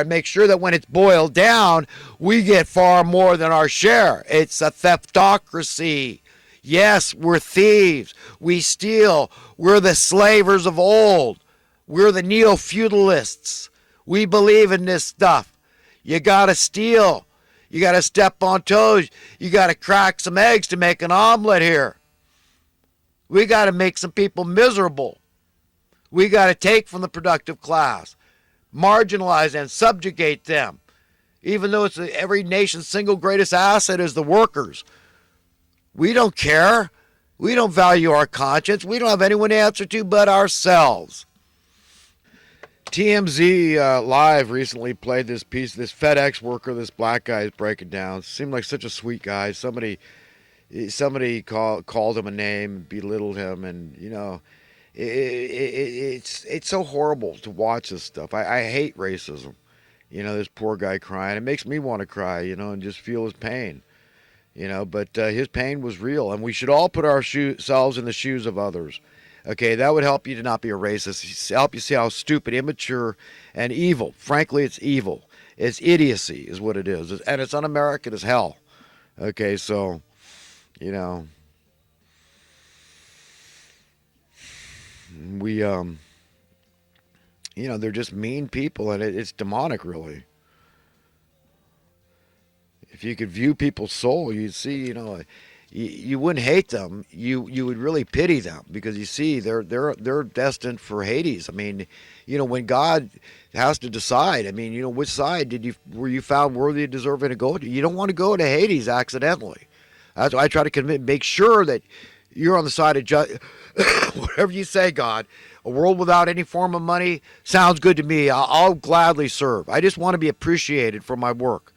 make sure that when it's boiled down, we get far more than our share. It's a theftocracy. Yes, we're thieves. We steal. We're the slavers of old. We're the neo-feudalists. We believe in this stuff. You gotta steal. You gotta step on toes. You gotta crack some eggs to make an omelet here. We gotta make some people miserable. We gotta take from the productive class, marginalize and subjugate them. Even though it's every nation's single greatest asset is the workers. We don't care. We don't value our conscience. We don't have anyone to answer to but ourselves. TMZ Live recently played this piece. This FedEx worker, this black guy is breaking down. Seemed like such a sweet guy. Somebody called him a name, belittled him, and it's so horrible to watch this stuff. I hate racism. This poor guy crying. It makes me want to cry, and just feel his pain. But his pain was real, and we should all put ourselves in the shoes of others. Okay, that would help you to not be a racist. Help you see how stupid, immature, and evil. Frankly, it's evil. It's idiocy is what it is, and it's un-American as hell. Okay, so, we, they're just mean people, and it's demonic, really. If you could view people's soul, you'd see, you wouldn't hate them. You would really pity them, because you see they're destined for Hades. I mean, when God has to decide, which side were you found worthy of deserving to go to? You don't want to go to Hades accidentally. That's why I try to make sure that you're on the side of whatever you say, God. A world without any form of money sounds good to me. I'll gladly serve. I just want to be appreciated for my work.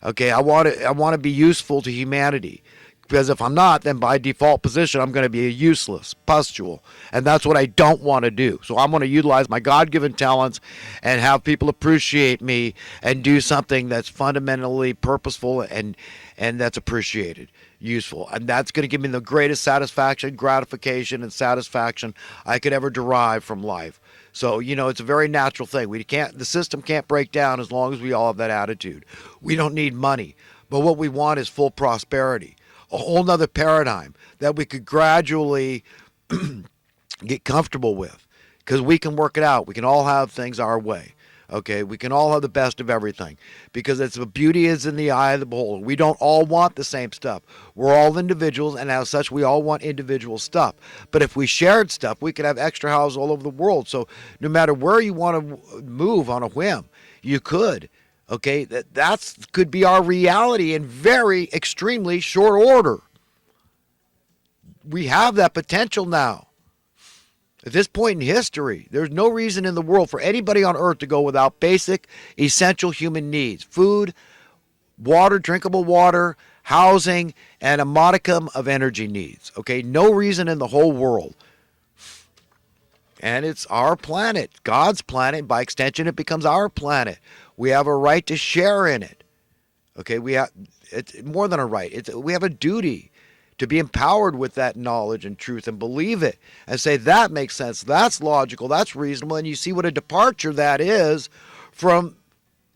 Okay, I want to be useful to humanity, because if I'm not, then by default position, I'm going to be a useless pustule, and that's what I don't want to do. So I'm going to utilize my God-given talents and have people appreciate me and do something that's fundamentally purposeful and that's appreciated, useful, and that's going to give me the greatest satisfaction, gratification, and satisfaction I could ever derive from life. So, it's a very natural thing. The system can't break down as long as we all have that attitude. We don't need money, but what we want is full prosperity, a whole nother paradigm that we could gradually get comfortable with, because we can work it out. We can all have things our way. Okay, we can all have the best of everything, because the beauty is in the eye of the beholder. We don't all want the same stuff. We're all individuals, and as such, we all want individual stuff. But if we shared stuff, we could have extra houses all over the world. So no matter where you want to move on a whim, you could. Okay, that could be our reality in very extremely short order. We have that potential now. At this point in history, there's no reason in the world for anybody on earth to go without basic, essential human needs. Food, water, drinkable water, housing, and a modicum of energy needs. Okay, no reason in the whole world. And it's our planet, God's planet. By extension, it becomes our planet. We have a right to share in it. Okay, it's more than a right. We have a duty to be empowered with that knowledge and truth and believe it and say that makes sense, that's logical, that's reasonable, and you see what a departure that is from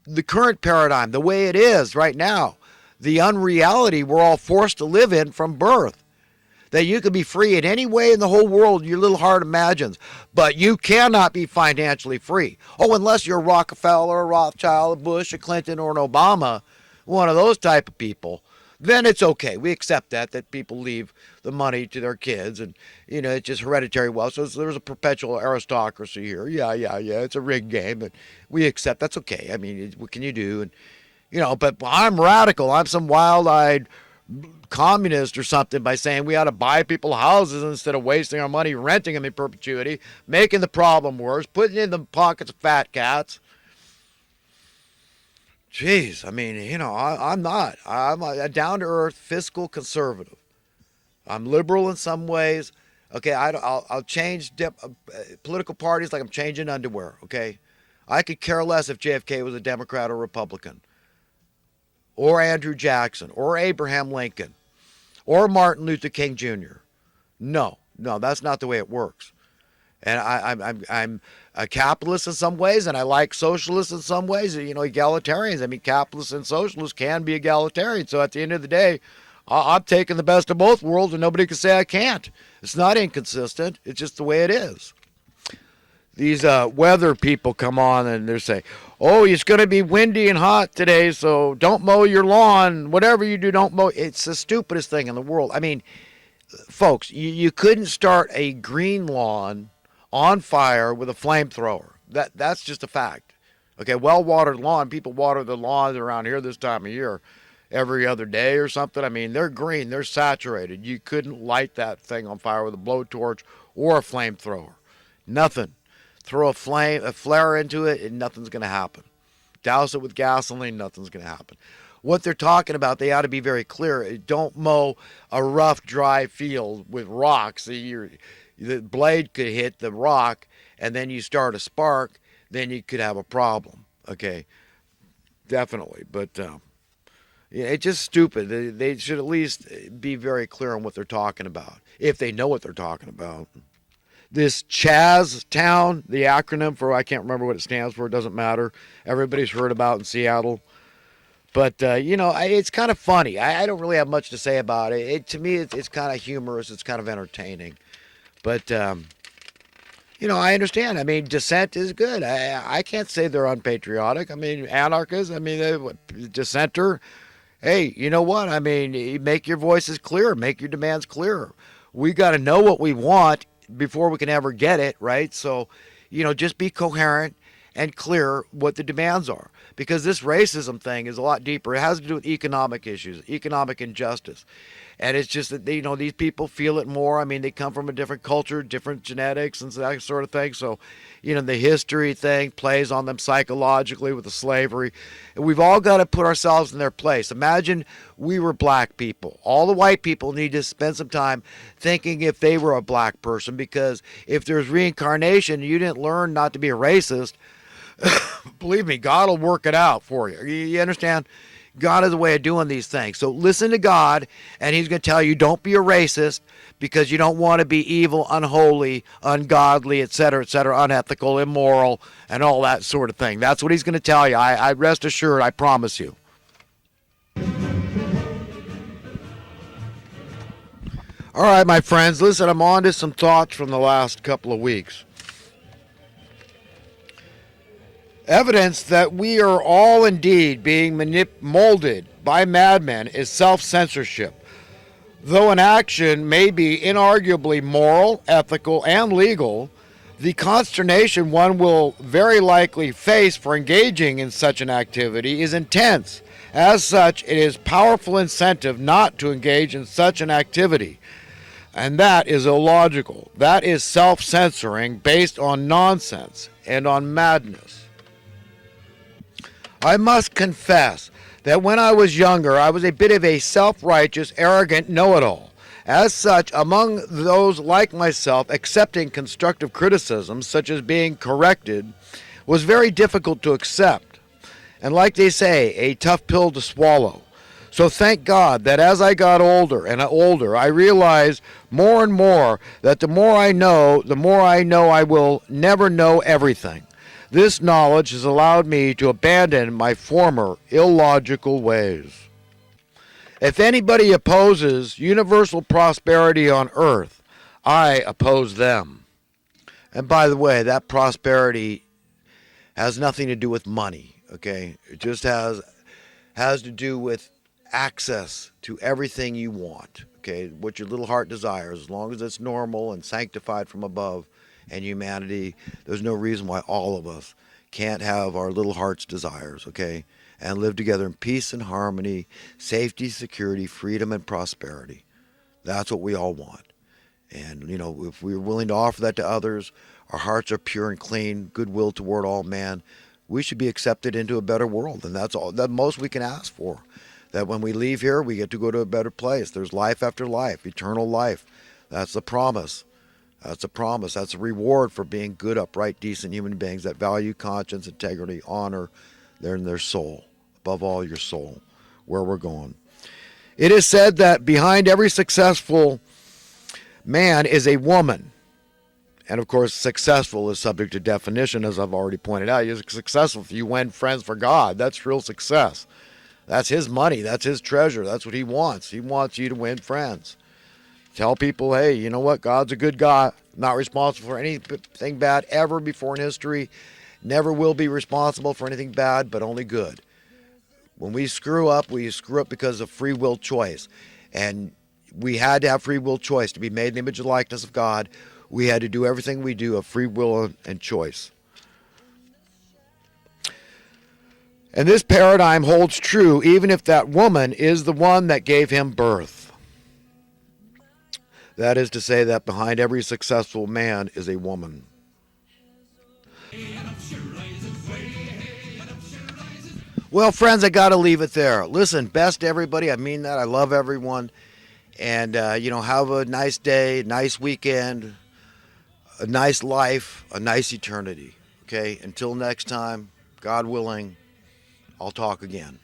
the current paradigm, the way it is right now, the unreality we're all forced to live in from birth. That you can be free in any way in the whole world your little heart imagines, but you cannot be financially free. Oh, unless you're a Rockefeller, a Rothschild, a Bush, a Clinton, or an Obama, one of those type of people. Then it's okay. We accept that people leave the money to their kids, and it's just hereditary wealth. So there's a perpetual aristocracy here. Yeah. It's a rigged game, but we accept that's okay. I mean, what can you do? And but I'm radical. I'm some wild-eyed communist or something by saying we ought to buy people houses instead of wasting our money renting them in perpetuity, making the problem worse, putting it in the pockets of fat cats. Jeez, I'm not. I'm a down-to-earth fiscal conservative. I'm liberal in some ways. Okay, I'll change political parties like I'm changing underwear, okay? I could care less if JFK was a Democrat or Republican, or Andrew Jackson, or Abraham Lincoln, or Martin Luther King Jr. No, that's not the way it works. And I'm a capitalist in some ways, and I like socialists in some ways. You know, egalitarians. I mean, capitalists and socialists can be egalitarian. So at the end of the day, I'm taking the best of both worlds, and nobody can say I can't. It's not inconsistent. It's just the way it is. These weather people come on and they're saying, "Oh, it's going to be windy and hot today, so don't mow your lawn. Whatever you do, don't mow." It's the stupidest thing in the world. I mean, folks, you couldn't start a green lawn on fire with a flamethrower. That's just a fact. Okay, well-watered lawn. People water the lawns around here this time of year every other day or something. I mean, they're green, they're saturated. You couldn't light that thing on fire with a blowtorch or a flamethrower. Nothing. Throw a flare into it, and nothing's going to happen. Douse it with gasoline, nothing's going to happen. What they're talking about, they ought to be very clear. Don't mow a rough, dry field with rocks. The blade could hit the rock, and then you start a spark, then you could have a problem. Okay, definitely. But yeah, it's just stupid. They should at least be very clear on what they're talking about, if they know what they're talking about. This Chaz Town, the acronym for, I can't remember what it stands for, it doesn't matter. Everybody's heard about in Seattle. But, it's kind of funny. I don't really have much to say about it. To me, it's kind of humorous. It's kind of entertaining. But, I understand. I mean, dissent is good. I can't say they're unpatriotic. I mean, anarchists, dissenter. Hey, you know what? I mean, make your voices clear. Make your demands clearer. We got to know what we want before we can ever get it, right? So, just be coherent and clear what the demands are. Because this racism thing is a lot deeper. It has to do with economic issues, economic injustice. And it's just that, these people feel it more. I mean, they come from a different culture, different genetics and that sort of thing. So, the history thing plays on them psychologically with the slavery. And we've all got to put ourselves in their place. Imagine we were black people. All the white people need to spend some time thinking if they were a black person, because if there's reincarnation, you didn't learn not to be a racist, believe me, God will work it out for you. You understand? God has a way of doing these things. So listen to God, and he's going to tell you, don't be a racist, because you don't want to be evil, unholy, ungodly, etc., unethical, immoral, and all that sort of thing. That's what he's going to tell you. I rest assured, I promise you. All right, my friends, listen, I'm on to some thoughts from the last couple of weeks. Evidence that we are all indeed being molded by madmen is self-censorship. Though an action may be inarguably moral, ethical, and legal, the consternation one will very likely face for engaging in such an activity is intense. As such, it is powerful incentive not to engage in such an activity. And that is illogical. That is self-censoring based on nonsense and on madness. I must confess that when I was younger, I was a bit of a self-righteous, arrogant know-it-all. As such, among those like myself, accepting constructive criticism, such as being corrected, was very difficult to accept. And like they say, a tough pill to swallow. So thank God that as I got older and older, I realized more and more that the more I know I will never know everything. This knowledge has allowed me to abandon my former illogical ways. If anybody opposes universal prosperity on earth, I oppose them. And by the way, that prosperity has nothing to do with money, okay? It just has to do with access to everything you want, okay? What your little heart desires, as long as it's normal and sanctified from above. And humanity, there's no reason why all of us can't have our little heart's desires, okay? And live together in peace and harmony, safety, security, freedom, and prosperity. That's what we all want. And, if we're willing to offer that to others, our hearts are pure and clean, goodwill toward all man, we should be accepted into a better world. And that's all, the most we can ask for. That when we leave here, we get to go to a better place. There's life after life, eternal life. That's the promise. That's a promise. That's a reward for being good, upright, decent human beings that value conscience, integrity, honor. They're in their soul. Above all, your soul. Where we're going. It is said that behind every successful man is a woman. And of course, successful is subject to definition, as I've already pointed out. You're successful if you win friends for God. That's real success. That's his money. That's his treasure. That's what he wants. He wants you to win friends. Tell people, hey, you know what? God's a good God. Not responsible for anything bad ever before in history. Never will be responsible for anything bad, but only good. When we screw up because of free will choice. And we had to have free will choice to be made in the image and likeness of God. We had to do everything we do of free will and choice. And this paradigm holds true even if that woman is the one that gave him birth. That is to say that behind every successful man is a woman. Well, friends, I got to leave it there. Listen, best everybody. I mean that. I love everyone. And, have a nice day, nice weekend, a nice life, a nice eternity. Okay? Until next time, God willing, I'll talk again.